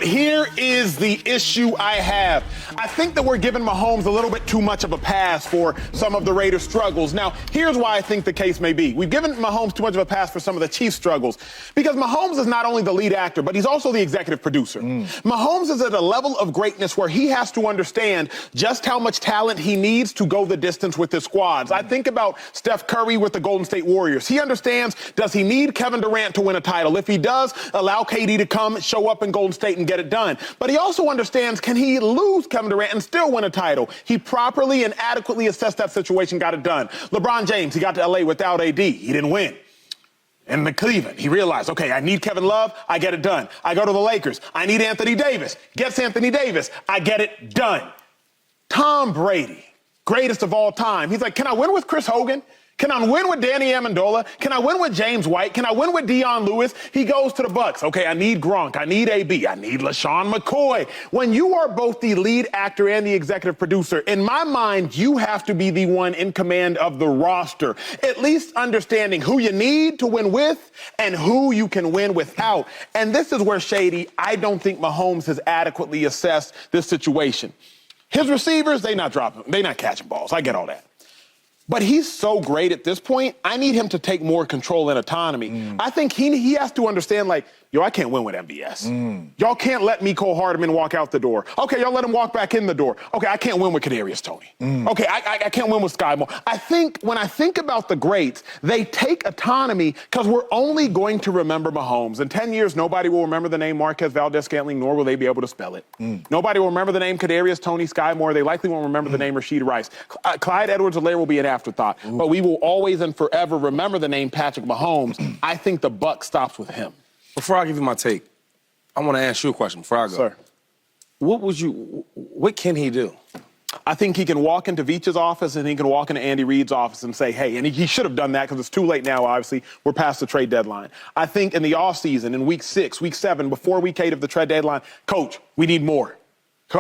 here is the issue I have. I think that we're giving Mahomes a little bit too much of a pass for some of the Raiders' struggles. Now, here's why I think the case may be. We've given Mahomes too much of a pass for some of the Chiefs' struggles because Mahomes is not only the lead actor, but he's also the executive producer. Mahomes is at a level of greatness where he has to understand just how much talent he needs to go the distance with his squads. I think about Steph Curry with the Golden State Warriors. He understands, does he need Kevin Durant to win a title? If he does, allow KD to come, show up in Golden State and get it done. But he also understands, can he lose Kevin Durant and still win a title? He properly and adequately assessed that situation, got it done. LeBron James, he got to LA without AD. He didn't win. In Cleveland, he realized, okay, I need Kevin Love, I get it done. I go to the Lakers, I need Anthony Davis. Gets Anthony Davis, I get it done. Tom Brady, greatest of all time. He's like, can I win with Chris Hogan? Can I win with Danny Amendola? Can I win with James White? Can I win with Dion Lewis? He goes to the Bucks. Okay, I need Gronk. I need AB. I need LeSean McCoy. When you are both the lead actor and the executive producer, in my mind, you have to be the one in command of the roster, at least understanding who you need to win with and who you can win without. And this is where, Shady, I don't think Mahomes has adequately assessed this situation. His receivers, they not dropping, they not catching balls. I get all that. But he's so great at this point, I need him to take more control and autonomy. I think he has to understand, like, yo, I can't win with MVS. Y'all can't let Mecole Hardman walk out the door. Okay, y'all let him walk back in the door. Okay, I can't win with Kadarius Toney. Okay, I can't win with Sky Moore. I think when I think about the greats, they take autonomy because we're only going to remember Mahomes. In 10 years, nobody will remember the name Marquez Valdez-Scantling, nor will they be able to spell it. Nobody will remember the name Kadarius Toney, Sky Moore. They likely won't remember the name Rashid Rice. Clyde Edwards-Helaire will be an afterthought. But we will always and forever remember the name Patrick Mahomes. I think the buck stops with him. Before I give you my take, I want to ask you a question before I go. Sir. What can he do? I think he can walk into Veach's office and he can walk into Andy Reid's office and say, hey, and he should have done that because it's too late now, obviously. We're past the trade deadline. I think in the offseason, in week 6, week 7, before week 8 of the trade deadline, Coach, we need more.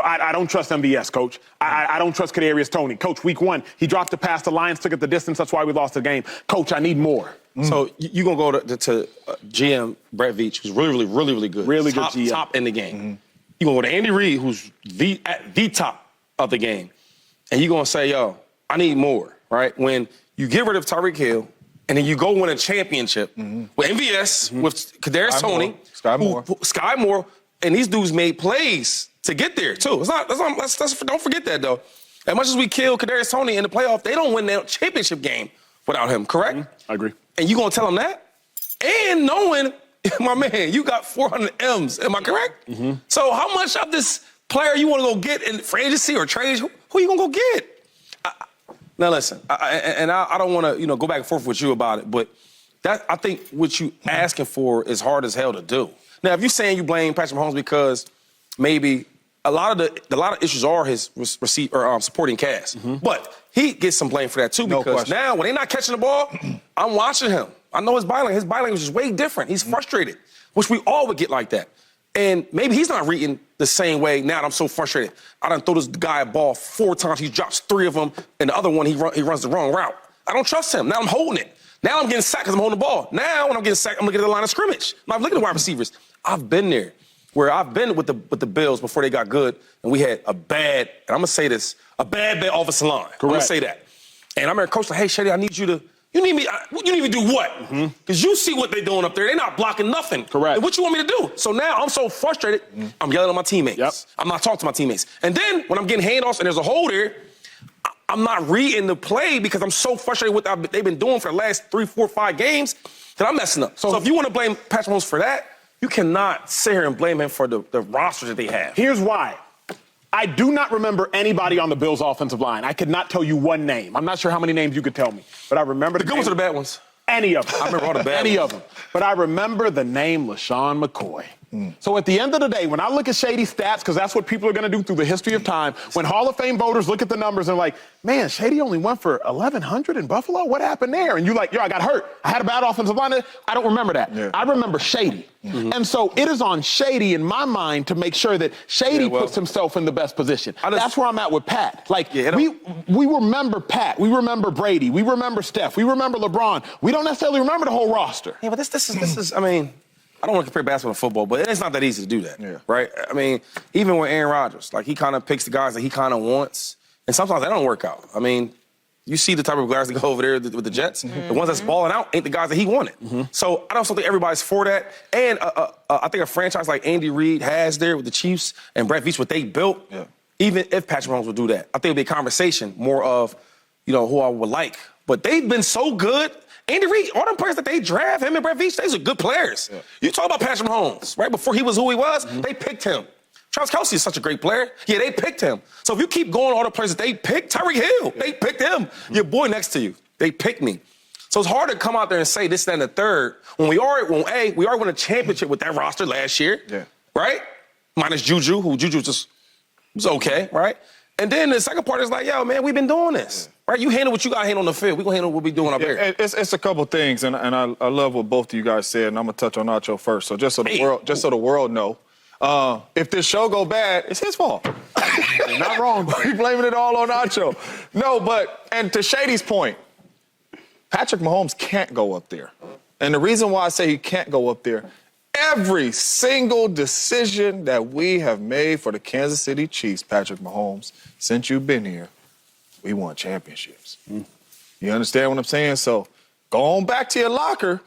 I don't trust MVS, Coach. I don't trust Kadarius Toney. Coach, week 1, he dropped the pass. The Lions took it the distance. That's why we lost the game. Coach, I need more. So you're going to go to GM Brett Veach, who's really good. Really good GM. Top in the game. You're going to go to Andy Reid, who's at the top of the game. And you're going to say, yo, I need more, right? When you get rid of Tyreek Hill and then you go win a championship with MVS, with Kadarius Toney, Sky Moore, and these dudes made plays to get there, too. Don't forget that, though. As much as we kill Kadarius Toney in the playoff, they don't win that championship game without him, correct? I agree. And you going to tell him that? And knowing, my man, you got 400 M's. Am I correct? So how much of this player you want to go get in free agency or trade? Who you going to go get? Now, listen, I don't want to go back and forth with you about it, but I think what you asking for is hard as hell to do. Now, if you're saying you blame Patrick Mahomes because maybe a lot of issues are his supporting cast, but he gets some blame for that too because now when they're not catching the ball, I'm watching him. I know his body language. His body language is way different. He's frustrated, which we all would get like that. And maybe he's not reading the same way now that I'm so frustrated. I done throw this guy a ball 4 times. He drops 3 of them, and the other one he runs the wrong route. I don't trust him. Now I'm holding it. Now I'm getting sacked because I'm holding the ball. Now when I'm getting sacked, I'm looking at the line of scrimmage. I'm looking at the wide receivers. I've been there. Where I've been with the Bills before they got good, and we had a bad, and I'm going to say this, a bad offensive line. I'm going to say that. And I remember Coach like, hey, Shady, I need you to, you need me to do what? Because you see what they're doing up there. They're not blocking nothing. Correct. And what you want me to do? So now I'm so frustrated, I'm yelling at my teammates. I'm not talking to my teammates. And then when I'm getting handoffs and there's a hole there, I'm not reading the play because I'm so frustrated with what they've been doing for the last 3, 4, 5 games that I'm messing up. So if you want to blame Patrick Mahomes for that, you cannot sit here and blame him for the roster that they have. Here's why. I do not remember anybody on the Bills' offensive line. I could not tell you one name. I'm not sure how many names you could tell me, but I remember the good ones or the bad ones. Any of them. I remember all the bad Any of them. But I remember the name LeSean McCoy. So at the end of the day, when I look at Shady's stats, because that's what people are going to do through the history of time, when Hall of Fame voters look at the numbers and like, man, Shady only went for 1,100 in Buffalo? What happened there? And you're like, yo, I got hurt. I had a bad offensive line. I don't remember that. I remember Shady. And so it is on Shady, in my mind, to make sure that Shady puts himself in the best position. That's where I'm at with Pat. Like, we remember Pat. We remember Brady. We remember Steph. We remember LeBron. We don't necessarily remember the whole roster. Yeah, but this is I mean, I don't want to compare basketball to football, but it's not that easy to do that, right? I mean, even with Aaron Rodgers, like he kind of picks the guys that he kind of wants, and sometimes they don't work out. I mean, you see the type of guys that go over there with the Jets. The ones that's balling out ain't the guys that he wanted. So I don't think everybody's for that. And I think a franchise like Andy Reid has there with the Chiefs and Brett Veach, what they built, even if Patrick Mahomes would do that, I think it would be a conversation more of, who I would like. But they've been so good. Andy Reid, all them players that they draft, him and Brett Veach, these are good players. You talk about Patrick Mahomes, right? Before he was who he was, they picked him. Travis Kelce is such a great player. Yeah, they picked him. So if you keep going all the players that they picked, Tyreek Hill, they picked him. Your boy next to you, they picked me. So it's hard to come out there and say this, that, and the third when we already won a championship with that roster last year, right? Minus Juju, who Juju just was okay, right? And then the second part is like, yo, man, we've been doing this. Right, you handle what you got to handle on the field. We're going to handle what we're doing up here. It's a couple things, and I love what both of you guys said, and I'm going to touch on Acho first. So just so the world know, if this show go bad, it's his fault. You're not wrong. We're blaming it all on Acho. No, and to Shady's point, Patrick Mahomes can't go up there. And the reason why I say he can't go up there, every single decision that we have made for the Kansas City Chiefs, Patrick Mahomes, since you've been here, we won championships. You understand what I'm saying? So go on back to your locker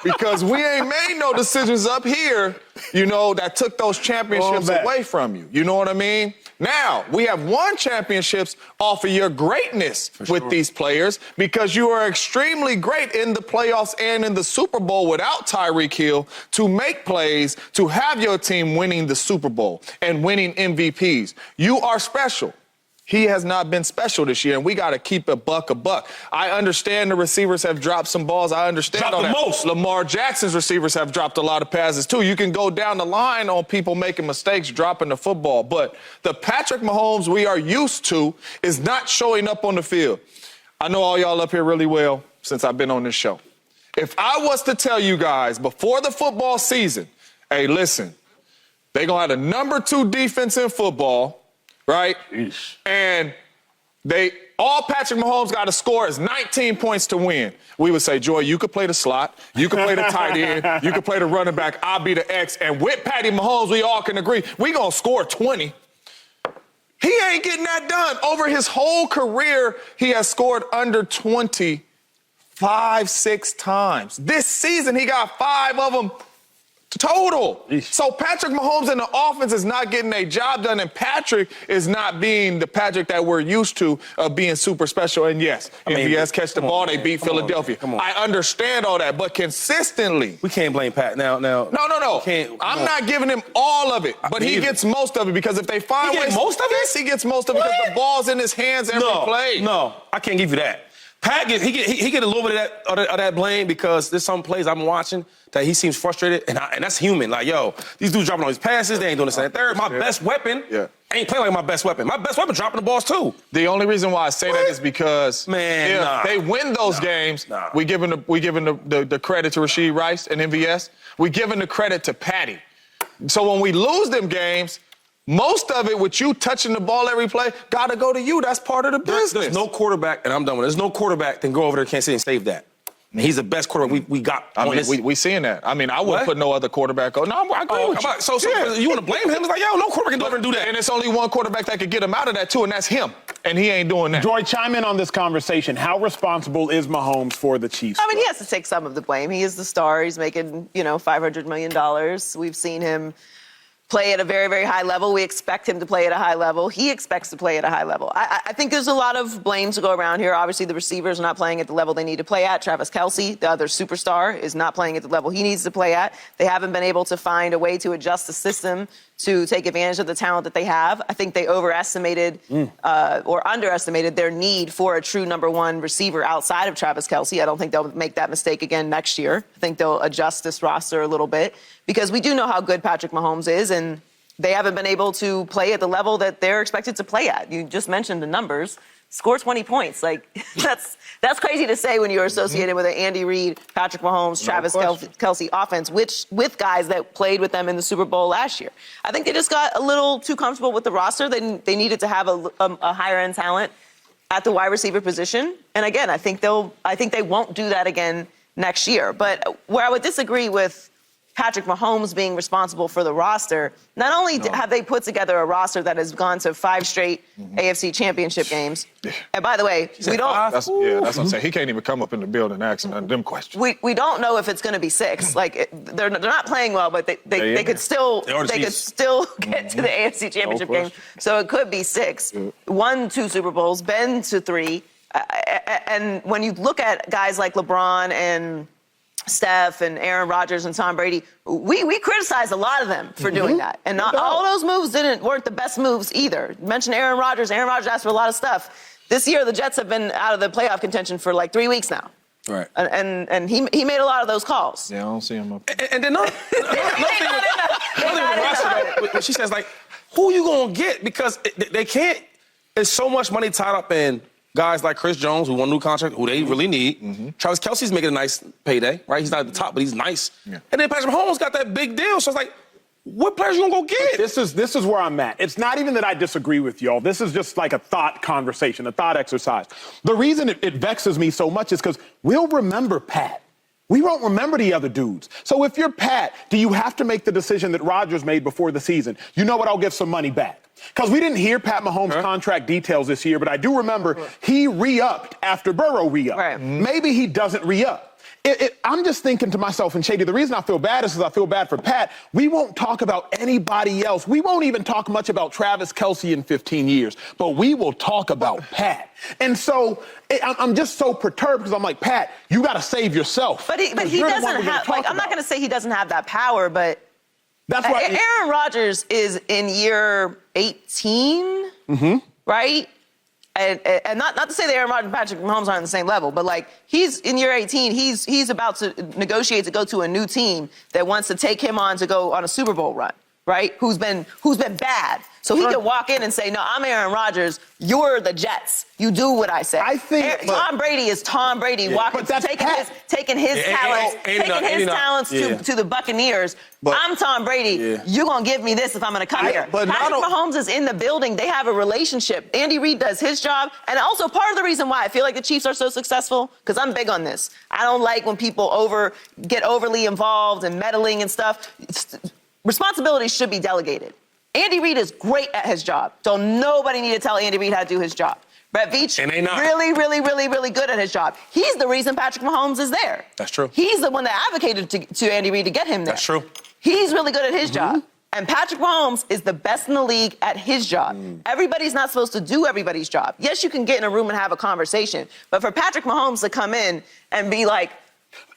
because we ain't made no decisions up here, that took those championships away from you. You know what I mean? Now, we have won championships off of your greatness with these players because you are extremely great in the playoffs and in the Super Bowl without Tyreek Hill to make plays, to have your team winning the Super Bowl and winning MVPs. You are special. He has not been special this year, and we got to keep a buck. I understand the receivers have dropped some balls. I understand all that. Most. Lamar Jackson's receivers have dropped a lot of passes, too. You can go down the line on people making mistakes, dropping the football. But the Patrick Mahomes we are used to is not showing up on the field. I know all y'all up here really well since I've been on this show. If I was to tell you guys before the football season, hey, listen, they're going to have the number 2 defense in football, right? Eesh. And all Patrick Mahomes got to score is 19 points to win. We would say, Joy, you could play the slot, you could play the tight end, you could play the running back, I'll be the X. And with Patty Mahomes, we all can agree, we going to score 20. He ain't getting that done. Over his whole career, he has scored under 20 5-6 times. This season, he got 5 of them total. So Patrick Mahomes and the offense is not getting a job done, and Patrick is not being the Patrick that we're used to of being super special. And yes, if he has catch the ball, they beat Philadelphia. I understand all that, but consistently. We can't blame Pat now. No. I'm not giving him all of it, but he gets most of it because if they find ways. Most of it? Yes, he gets most of it because the ball's in his hands every play. No, I can't give you that. Pat get a little bit of that blame because there's some plays I'm watching that he seems frustrated, and that's human. Like, yo, these dudes dropping all these passes, they ain't doing this and that third. My best weapon ain't playing like my best weapon. My best weapon dropping the balls too. The only reason why I say that is because if they win those games, we giving the credit to Rashee Rice and MVS. We giving the credit to Patty. So when we lose them games, most of it with you touching the ball every play, got to go to you. That's part of the business. There's no quarterback, and I'm done with it. There's no quarterback that can go over there to Kansas City and save that. And he's the best quarterback we got. I mean, we seeing that. I mean, I wouldn't put no other quarterback on. No, I agree with you. So you want to blame him? It's like, yo, no quarterback can go over and do that. And it's only one quarterback that could get him out of that, too, and that's him. And he ain't doing that. Joy, chime in on this conversation. How responsible is Mahomes for the Chiefs? I mean, he has to take some of the blame. He is the star. He's making, $500 million. We've seen him play at a very, very high level. We expect him to play at a high level. He expects to play at a high level. I think there's a lot of blame to go around here. Obviously, the receivers are not playing at the level they need to play at. Travis Kelce, the other superstar, is not playing at the level he needs to play at. They haven't been able to find a way to adjust the system to take advantage of the talent that they have. I think they overestimated or underestimated their need for a true number 1 receiver outside of Travis Kelce. I don't think they'll make that mistake again next year. I think they'll adjust this roster a little bit because we do know how good Patrick Mahomes is, and they haven't been able to play at the level that they're expected to play at. You just mentioned the numbers. Score 20 points. Like, that's crazy to say when you're associated with an Andy Reid, Patrick Mahomes, Travis Kelce offense, with guys that played with them in the Super Bowl last year. I think they just got a little too comfortable with the roster. They needed to have a higher-end talent at the wide receiver position. And again, I think they won't do that again next year. But where I would disagree with Patrick Mahomes being responsible for the roster, not only have they put together a roster that has gone to 5 straight AFC championship games, and by the way, we don't... That's what I'm saying. He can't even come up in the building asking none of them questions. We don't know if it's going to be 6. Like, they're not playing well, but they could still get to the AFC championship game. So it could be 6. Won 2 Super Bowls, been to 3. And when you look at guys like LeBron and Steph and Aaron Rodgers and Tom Brady, we criticize a lot of them for doing that. And not all those moves weren't the best moves either. You mentioned Aaron Rodgers. Aaron Rodgers asked for a lot of stuff. This year, the Jets have been out of the playoff contention for like 3 weeks now. Right. And he made a lot of those calls. Yeah, I don't see him up there. And then another thing with Roster, what she says, like, who you going to get? Because they can't. There's so much money tied up in guys like Chris Jones, who won a new contract, who they really need. Travis Kelce's making a nice payday, right? He's not at the top, but he's nice. Yeah. And then Patrick Mahomes got that big deal. So it's like, what players you gonna go get? This is where I'm at. It's not even that I disagree with y'all. This is just like a thought conversation, a thought exercise. The reason it vexes me so much is because we'll remember Pat. We won't remember the other dudes. So if you're Pat, do you have to make the decision that Rodgers made before the season? You know what? I'll give some money back. Because we didn't hear Pat Mahomes' contract details this year, but I do remember he re-upped after Burrow re-upped. Right. Maybe he doesn't re-up. I'm just thinking to myself, and Shady, the reason I feel bad is because I feel bad for Pat. We won't talk about anybody else. We won't even talk much about Travis Kelce in 15 years, but we will talk about Pat. And so I'm just so perturbed because I'm like, Pat, you got to save yourself. But he doesn't have, like, I'm not going to say he doesn't have that power, but that's why Aaron Rodgers is in year 18, right? And not to say that Aaron Rodgers and Patrick Mahomes aren't on the same level, but like he's in year 18, he's about to negotiate to go to a new team that wants to take him on to go on a Super Bowl run, right? Who's been bad. So he can walk in and say, no, I'm Aaron Rodgers. You're the Jets. You do what I say. I think Tom Brady is Tom Brady walking, taking his talents to the Buccaneers. I'm Tom Brady. You're going to give me this if I'm going to come here. But Patrick Mahomes is in the building. They have a relationship. Andy Reid does his job. And also part of the reason why I feel like the Chiefs are so successful, because I'm big on this. I don't like when people get overly involved and meddling and stuff. Responsibility should be delegated. Andy Reid is great at his job. So nobody need to tell Andy Reid how to do his job. Brett Veach, really, really, really, really good at his job. He's the reason Patrick Mahomes is there. That's true. He's the one that advocated to Andy Reid to get him there. That's true. He's really good at his job. And Patrick Mahomes is the best in the league at his job. Everybody's not supposed to do everybody's job. Yes, you can get in a room and have a conversation. But for Patrick Mahomes to come in and be like,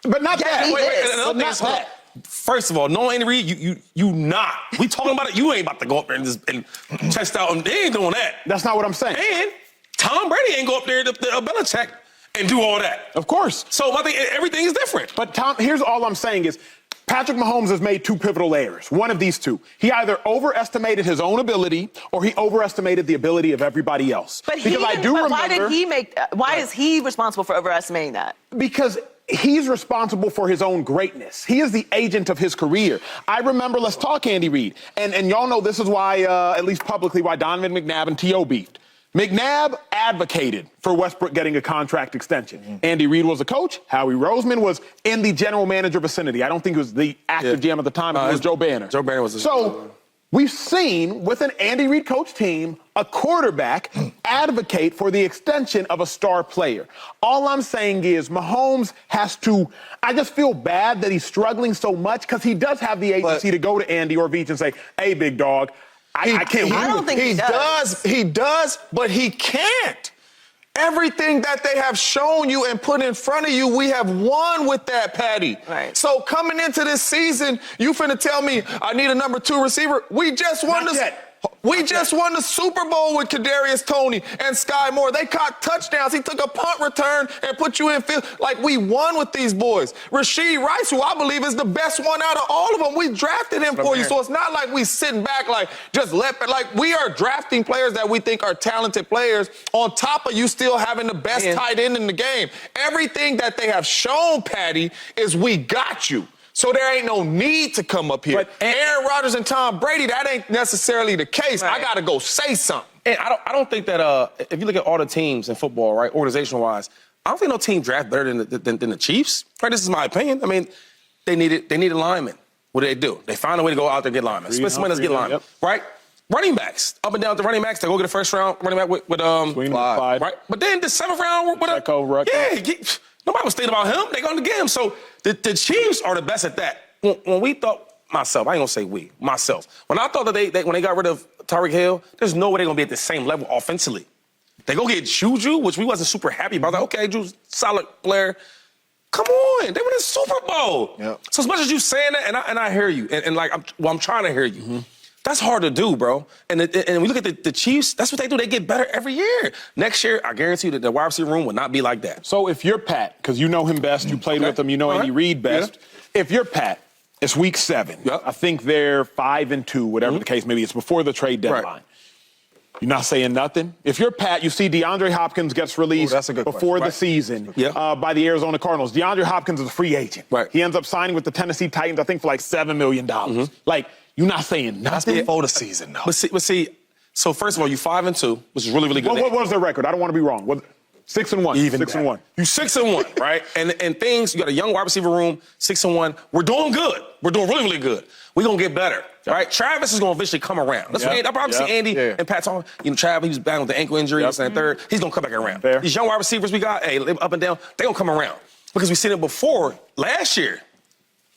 but not that. Wait, first of all, no Andy Reid, you not. We talking about it. You ain't about to go up there and test out. And they ain't doing that. That's not what I'm saying. And Tom Brady ain't go up there to Belichick and do all that. Of course. So I think everything is different. But Tom, here's all I'm saying is Patrick Mahomes has made 2 pivotal errors. One of these 2. He either overestimated his own ability or he overestimated the ability of everybody else. But why is he responsible for overestimating that? Because he's responsible for his own greatness. He is the agent of his career. I remember, let's talk Andy Reid. And y'all know this is why, at least publicly, why Donovan McNabb and T.O. beefed. McNabb advocated for Westbrook getting a contract extension. Andy Reid was the coach. Howie Roseman was in the general manager vicinity. I don't think it was the active GM at the time. It was Joe Banner. Joe Banner was the So we've seen, with an Andy Reid coach team, a quarterback advocate for the extension of a star player. All I'm saying is Mahomes has to – I just feel bad that he's struggling so much because he does have the agency to go to Andy or Veach and say, hey, big dog, I can't. I don't think he does. He does, but he can't. Everything that they have shown you and put in front of you, we have won with that, Patty. Right. So coming into this season, you finna tell me I need a number 2 receiver? We just won won the Super Bowl with Kadarius Toney and Sky Moore. They caught touchdowns. He took a punt return and put you in field. Like, we won with these boys. Rasheed Rice, who I believe is the best one out of all of them, we drafted him for you. So it's not like we sitting back like we are drafting players that we think are talented players on top of you still having the best tight end in the game. Everything that they have shown, Patty, is we got you. So there ain't no need to come up here. But Aaron Rodgers and Tom Brady, that ain't necessarily the case. Right. I got to go say something. And I don't think that if you look at all the teams in football, right, organizational-wise, I don't think no team draft better than the Chiefs. Right, this is my opinion. I mean, they needed linemen. What do? They find a way to go out there and get linemen. Spend some money, let's get linemen, right? Running backs, up and down the running backs. They go get a first round running back with Clyde. right? But then the 7th round with nobody was thinking about him. They going to get him. So the Chiefs are the best at that. When we thought, myself, I ain't gonna say we, myself. When I thought that they when they got rid of Tyreek Hill, there's no way they're gonna be at the same level offensively. They go get Juju, which we wasn't super happy about. Like, okay, Juju's solid player. Come on, they won a Super Bowl. Yep. So as much as you saying that, and I hear you, and like I'm trying to hear you. Mm-hmm. That's hard to do, bro. And we look at the Chiefs, that's what they do. They get better every year. Next year, I guarantee you that the wide receiver room will not be like that. So if you're Pat, because you know him best, you played with him, you know Andy Reid best. Yeah. If you're Pat, it's week 7. Yep. I think they're 5-2, whatever the case may be. It's before the trade deadline. Right. You're not saying nothing? If you're Pat, you see DeAndre Hopkins gets released before the season by the Arizona Cardinals. DeAndre Hopkins is a free agent. Right. He ends up signing with the Tennessee Titans, I think, for like $7 million. Like, you're not saying nothing? That's before the season, though. But see, so first of all, you 5-2, which is really, really good. What was their record? I don't want to be wrong. 6-1. Even 6-1. You 6-1, right? And things, you got a young wide receiver room, 6-1. We're doing good. We're doing really, really good. We're going to get better, right? Travis is going to eventually come around. That's what I probably see Andy and Pat talking. You know, Travis, he was battling with the ankle injury, this and third. He's going to come back around. Fair. These young wide receivers we got, up and down, they're going to come around. Because we seen it before last year.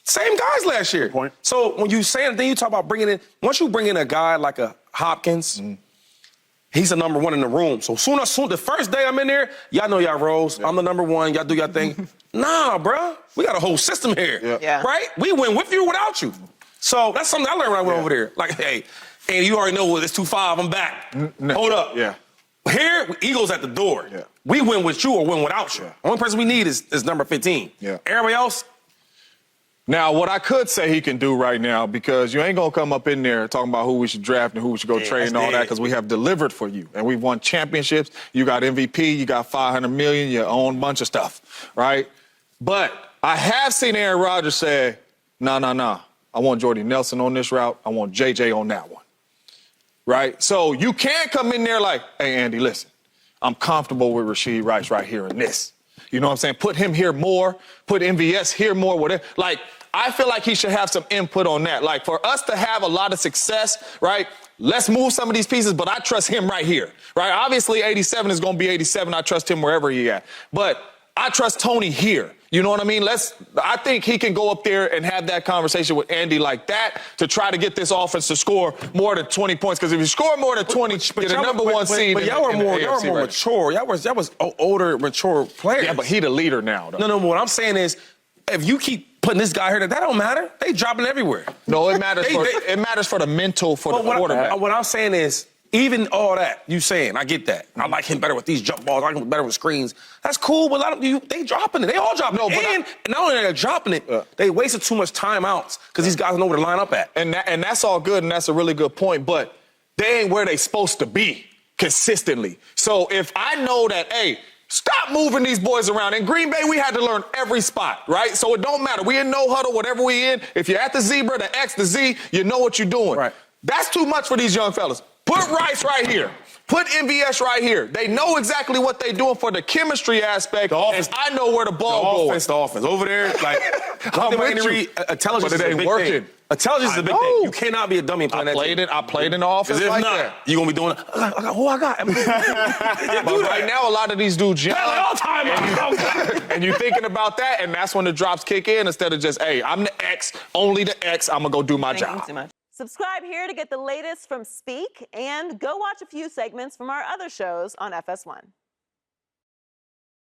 Same guys last year. Point. So when you say anything, you talk about bringing in, once you bring in a guy like a Hopkins, he's the number 1 in the room. So soon, the first day I'm in there, y'all know y'all roles. I'm the number 1. Y'all do your thing. Nah, bro. We got a whole system here. Yeah. Right? We win with you or without you. So that's something I learned when I went over there. Like, hey, and you already know it's 2-5. I'm back. Hold up. Yeah. Here, Eagles at the door. Yeah. We win with you or win without you. Yeah. Only person we need is number 15. Yeah. Everybody else. Now, what I could say he can do right now, because you ain't going to come up in there talking about who we should draft and who we should go trade and all that, because we have delivered for you. And we've won championships. You got MVP. You got $500 million. You own a bunch of stuff, right? But I have seen Aaron Rodgers say, nah. I want Jordy Nelson on this route. I want JJ on that one, right? So you can't come in there like, hey, Andy, listen, I'm comfortable with Rashee Rice right here in this. You know what I'm saying? Put him here more. Put MVS here more. Whatever. Like, I feel like he should have some input on that. Like, for us to have a lot of success, right, let's move some of these pieces, but I trust him right here, right? Obviously, 87 is going to be 87. I trust him wherever he at. But I trust Tony here. You know what I mean? I think he can go up there and have that conversation with Andy like that to try to get this offense to score more than 20 points. Because if you score more than 20, you're the number 1 seed. But y'all were more right? mature. Y'all was older, mature players. Yeah, but he the leader now, though. No, what I'm saying is, if you keep putting this guy here, that don't matter. They dropping everywhere. No, it matters. It matters for the mental for the quarterback. What I'm saying is, even all that you saying, I get that. I like him better with these jump balls. I like him better with screens. That's cool, but a lot of you, they dropping it. They all dropping it. And not only are they dropping it, they wasted too much timeouts because these guys know where to line up at. And that's all good, and that's a really good point, but they ain't where they supposed to be consistently. So if I know that, hey, stop moving these boys around. In Green Bay, we had to learn every spot, right? So it don't matter. We in no huddle, whatever we in. If you're at the zebra, the X, the Z, you know what you're doing. Right. That's too much for these young fellas. Put Rice right here. Put MVS right here. They know exactly what they're doing for the chemistry aspect. The offense, and I know where the ball goes. The offense. Over there, like, intelligence but it ain't working. Intelligence is a big thing. You cannot be a dummy playing that team. I played in the offense if like not, that. You're going to be doing it. I got. But right now, a lot of these dudes young. All time. And you're thinking about that, and that's when the drops kick in instead of just, hey, I'm the X, only the X, I'm going to go do my job. Too much. Subscribe here to get the latest from Speak, and go watch a few segments from our other shows on FS1.